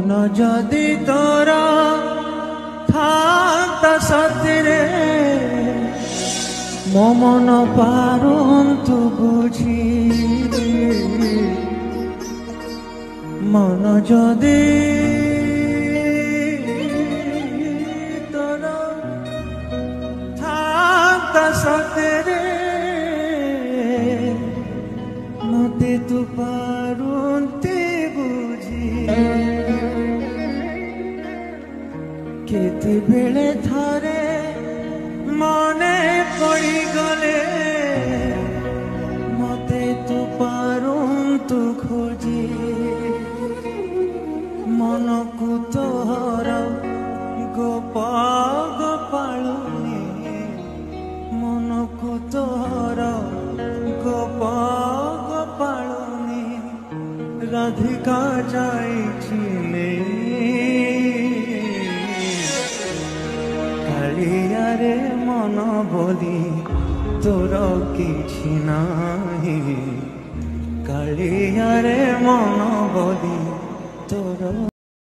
মন যদি তোরা থাকতা সতরে মো মন পারন্তু বুঝি মন যদি তোরা থাকতা সতরে মতে তু পারন্তে বুঝি কেতে বেলে থরে মনে পড়ি গলে মতে তু পারন্তু খোঁজি মনকু তোর গোপ গোপালুনি মনকু তোর গোপ গোপালুনি রাধিকা যাইছি কালিয়ারে মন বলি তোর কিছু নাহি কালিয়ারে মন বলি তোর